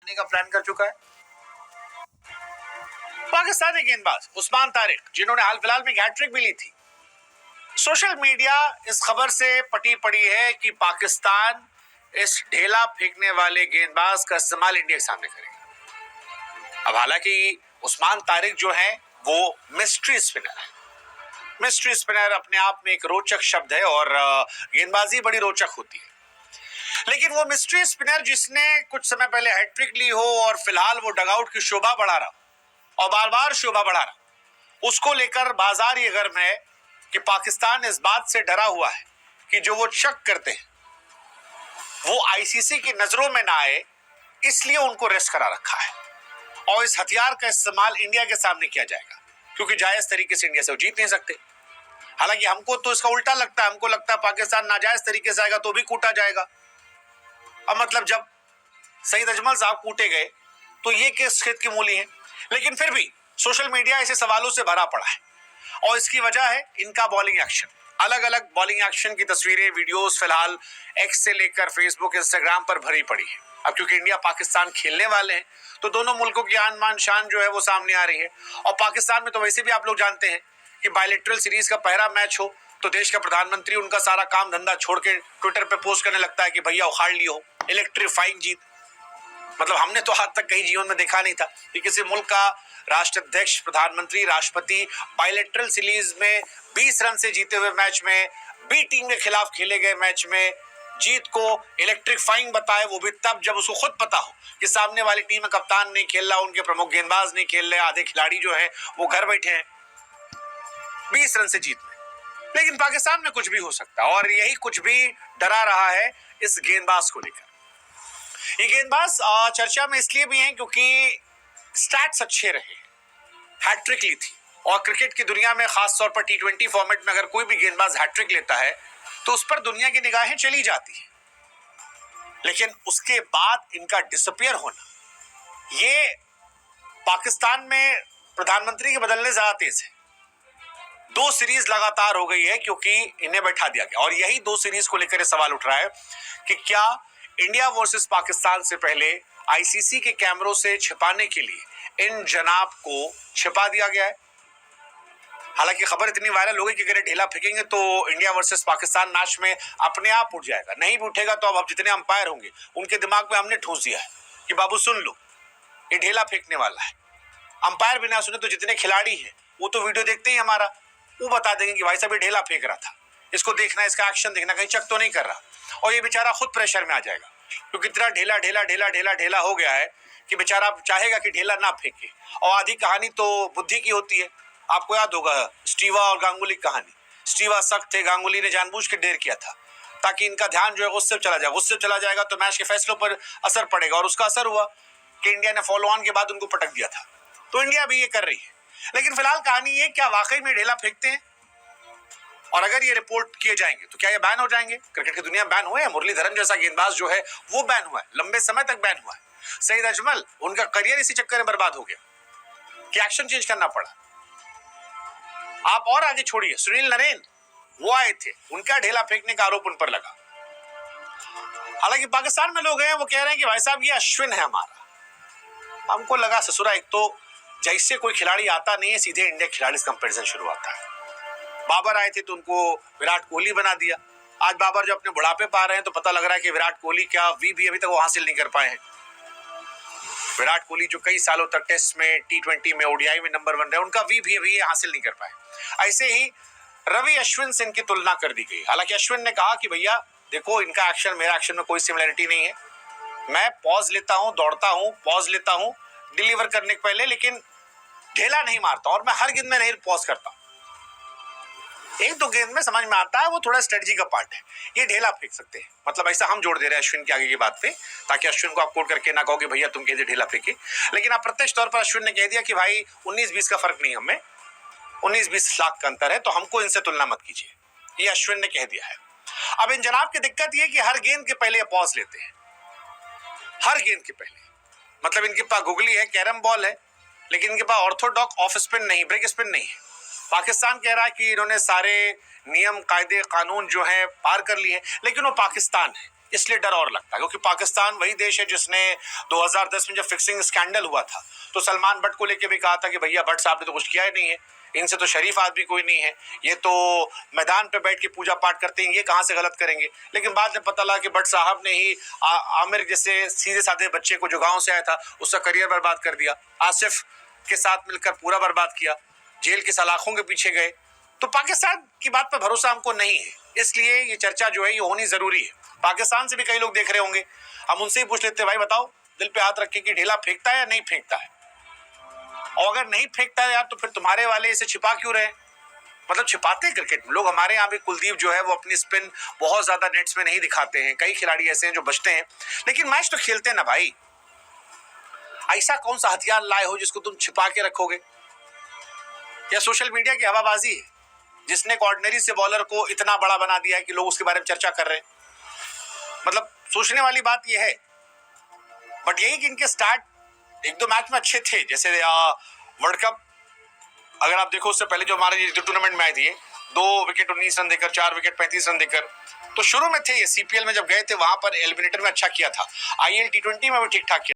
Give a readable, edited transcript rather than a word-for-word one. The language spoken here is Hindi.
करने का प्लान कर चुका है। पाकिस्तानी गेंदबाज उस्मान तारिक, जिन्होंने हाल फिलहाल में हैट्रिक भी ली थी, सोशल मीडिया इस खबर से पटी पड़ी है कि पाकिस्तान इस ढेला फेंकने वाले गेंदबाज का इस्तेमाल इंडिया के सामने करेगा। अब हालांकि उस्मान तारिक जो है वो मिस्ट्री स्पिनर है। मिस्ट्री स्पिनर अपने आप में एक रोचक शब्द है और गेंदबाजी बड़ी रोचक होती है, लेकिन वो मिस्ट्री स्पिनर जिसने कुछ समय पहले हैट्रिक ली हो और फिलहाल वो डगआउट की शोभा बढ़ा रहा और बार बार शोभा बढ़ा रहा, उसको लेकर बाजार ये गर्म है कि पाकिस्तान इस बात से डरा हुआ है कि जो वो शक करते हैं वो आईसीसी की नजरों में ना आए, इसलिए उनको रेस्ट करा रखा है और इस हथियार का इस्तेमाल इंडिया के सामने किया जाएगा, क्योंकि जायज तरीके से इंडिया से वो जीत नहीं सकते। हालांकि हमको तो इसका उल्टा लगता है, हमको लगता है पाकिस्तान नाजायज तरीके से आएगा तो भी कूटा जाएगा। अब मतलब जब सईद अजमल साहब कूटे गए तो ये किस खेत की मूली है, लेकिन फिर भी सोशल मीडिया ऐसे सवालों से भरा पड़ा है और इसकी वजह है इनका बॉलिंग एक्शन। अलग अलग बॉलिंग एक्शन की तस्वीरें, वीडियोस फिलहाल एक्स से लेकर फेसबुक, इंस्टाग्राम पर भरी पड़ी है। अब क्योंकि इंडिया पाकिस्तान खेलने वाले हैं तो दोनों मुल्कों की आन मान शान जो है वो सामने आ रही है। और पाकिस्तान में तो वैसे भी आप लोग जानते हैं कि बायलैटरल सीरीज का पहला मैच हो तो देश का प्रधानमंत्री उनका सारा काम धंधा छोड़ के ट्विटर पे पोस्ट करने लगता है कि भैया उखाड़ लियो, इलेक्ट्रीफाइंग जीत। मतलब हमने तो आज तक कहीं जीवन में देखा नहीं था कि किसी मुल्क का राष्ट्राध्यक्ष, प्रधानमंत्री, राष्ट्रपति बायलैटरल सीरीज में 20 रन से जीते हुए मैच में, बी टीम के खिलाफ खेले गए मैच में जीत को इलेक्ट्रीफाइंग बताए, वो भी तब जब उसको खुद पता हो कि सामने वाली टीम में कप्तान नहीं खेल रहा, उनके प्रमुख गेंदबाज नहीं खेल रहे, आधे खिलाड़ी जो है वो घर बैठे हैं। 20 रन से जीत में, लेकिन पाकिस्तान में कुछ भी हो सकता है और यही कुछ भी डरा रहा है इस गेंदबाज को लेकर। ये गेंदबाज चर्चा में इसलिए भी हैं क्योंकि स्टैट्स अच्छे रहे, हैट्रिक ली थी और क्रिकेट की दुनिया में खासतौर पर टी20 फॉर्मेट में अगर कोई भी गेंदबाज हैट्रिक लेता है तो उस पर दुनिया की निगाहें चली जाती है। लेकिन उसके बाद इनका डिसअपियर होना, ये पाकिस्तान में प्रधानमंत्री के बदलने ज्यादा तेज है। 2 सीरीज लगातार हो गई है क्योंकि इन्हें बैठा दिया गया और यही 2 सीरीज को लेकर सवाल उठ रहा है कि क्या इंडिया वर्सेस पाकिस्तान से पहले आईसीसी के कैमरों से छिपाने के लिए इन जनाब को छिपा दिया गया है। हालांकि खबर इतनी वायरल हो गई कि अगर ढेला फेंकेंगे तो इंडिया वर्सेस पाकिस्तान मैच में अपने आप उठ जाएगा, नहीं भी उठेगा तो अब जितने अंपायर होंगे उनके दिमाग में हमने ठूस दिया है कि बाबू सुन लो, ये ढेला फेंकने वाला है। अंपायर भी ना सुने तो जितने खिलाड़ी हैं वो तो वीडियो देखते ही हमारा, वो बता देंगे कि भाई साहब ये ढेला फेंक रहा था, इसको देखना, इसका एक्शन देखना, कहीं चक तो नहीं कर रहा। और ये बेचारा खुद प्रेशर में आ जाएगा क्योंकि इतना ढेला ढेला ढेला ढेला ढेला हो गया है कि बेचारा चाहेगा कि ढेला ना फेंके। और आधी कहानी तो बुद्धि की होती है। आपको याद होगा स्टीवा और गांगुली कहानी। स्टीवा सख्त थे, गांगुली ने जानबूझ के देर किया था ताकि इनका ध्यान जो है गुस्से चला जाए। गुस्से चला जाएगा तो मैच के फैसलों पर असर पड़ेगा और उसका असर हुआ कि इंडिया ने फॉलो ऑन के बाद उनको पटक दिया था। तो इंडिया भी ये कर रही है। लेकिन फिलहाल कहानी ये, क्या वाकई में ढेला फेंकते हैं? और अगर ये रिपोर्ट किए जाएंगे तो क्या ये बैन हो जाएंगे? क्रिकेट की दुनिया बैन हुए हैं, मुरलीधरन जैसा गेंदबाज जो है वो बैन हुआ है, लंबे समय तक बैन हुआ है। सईद अजमल, उनका करियर इसी चक्कर में बर्बाद हो गया कि एक्शन चेंज करना पड़ा। आप और आगे छोड़िए, सुनील नरेन वो आए थे, उनका ढेला फेंकने का आरोप उन पर लगा। हालांकि पाकिस्तान में लोग हैं वो कह रहे हैं कि भाई साहब ये अश्विन है हमारा। हमको लगा ससुरा, एक तो जैसे कोई खिलाड़ी आता नहीं है सीधे इंडिया खिलाड़ी से कंपैरिजन शुरू आता है। बाबर आए थे तो उनको विराट कोहली बना दिया। आज बाबर जो अपने बुढ़ापे पा रहे हैं तो पता लग रहा है कि विराट कोहली क्या वी भी अभी तक वो हासिल नहीं कर पाए हैं। विराट कोहली जो कई सालों तक टेस्ट में, टी20 में, ओडीआई में नंबर 1 रहे, उनका वी भी अभी हासिल नहीं कर पाए। ऐसे ही रवि अश्विन से इनकी तुलना कर दी गई। हालांकि अश्विन ने कहा कि भैया देखो, इनका एक्शन मेरा एक्शन में कोई सिमिलरिटी नहीं है, मैं पॉज लेता हूं, दौड़ता हूं, पॉज लेता हूं डिलीवर करने के पहले, लेकिन ढेला नहीं मारता और मैं हर गेंद में नहीं पॉज करता। एक दो गेंद में समझ में आता है, वो थोड़ा स्ट्रेटजी का पार्ट है। ये ढेला फेंक सकते हैं, मतलब ऐसा हम जोड़ दे रहे हैं अश्विन के आगे की बात पे, ताकि अश्विन को आप कोट करके ना कहो कि भैया तुम कहते ढेला फेंके। लेकिन आप प्रत्यक्ष तौर पर अश्विन ने कह दिया कि भाई 19-20 का फर्क नहीं, हमें 19-20 लाख का अंतर है, तो हमको इनसे तुलना मत कीजिए, ये अश्विन ने कह दिया है। अब इन जनाब की दिक्कत ये कि हर गेंद के पहले पॉज लेते हैं, हर गेंद के पहले। मतलब इनके पास गुगली है, कैरम बॉल है, लेकिन इनके पास ऑर्थोडॉक्स ऑफ स्पिन नहीं, ब्रेक स्पिन नहीं है। पाकिस्तान कह रहा है कि इन्होंने सारे नियम, कायदे, कानून जो है पार कर लिए हैं, लेकिन वो पाकिस्तान है, इसलिए डर और लगता है, क्योंकि पाकिस्तान वही देश है जिसने 2010 में जब फिक्सिंग स्कैंडल हुआ था तो सलमान भट्ट को लेके भी कहा था कि भैया भट्ट साहब ने तो कुछ किया ही नहीं है, इनसे तो शरीफ आदमी कोई नहीं है, ये तो मैदान पे बैठ के पूजा पाठ करते हैं, ये कहाँ से गलत करेंगे। लेकिन बाद में पता लगा कि भट्ट साहब ने ही आमिर जैसे सीधे साधे बच्चे को जो गाँव से आया था उसका करियर बर्बाद कर दिया, आसिफ के साथ मिलकर पूरा बर्बाद किया, जेल की सलाखों के पीछे गए। तो पाकिस्तान की बात पर भरोसा हमको नहीं है, इसलिए ये चर्चा जो है ये होनी जरूरी है। पाकिस्तान से भी कई लोग देख रहे होंगे, हम उनसे ही पूछ लेते हैं, भाई बताओ दिल पे हाथ रख के कि ढेला फेंकता है या नहीं फेंकता है, और अगर नहीं फेंकता है यार तो फिर तुम्हारे वाले इसे छिपा क्यों रहे। मतलब छिपाते हैं क्रिकेट में लोग। हमारे यहाँ भी कुलदीप जो है वो अपनी स्पिन बहुत ज्यादा नेट्स में नहीं दिखाते हैं, कई खिलाड़ी ऐसे हैं जो बचते हैं, लेकिन मैच तो खेलते हैं ना भाई। ऐसा कौन सा हथियार लाए हो जिसको तुम छिपा के रखोगे, या सोशल मीडिया की हवाबाजी है जिसने एक ऑर्डिनरी से बॉलर को इतना बड़ा बना दिया है कि लोग उसके बारे में चर्चा कर रहे हैं। मतलब सोचने वाली बात यह है। बट यही कि इनके स्टार्ट एक दो मैच में अच्छे थे, जैसे वर्ल्ड कप अगर आप देखो उससे पहले जो हमारे जो टूर्नामेंट में आए थे 2 विकेट 19 रन देकर, 4 विकेट 35 रन देकर, तो शुरू में थे ये। सीपीएल में जब गए थे वहां पर एलिमिनेटर में अच्छा किया था, आईएल T20 में भी ठीक ठाक किया।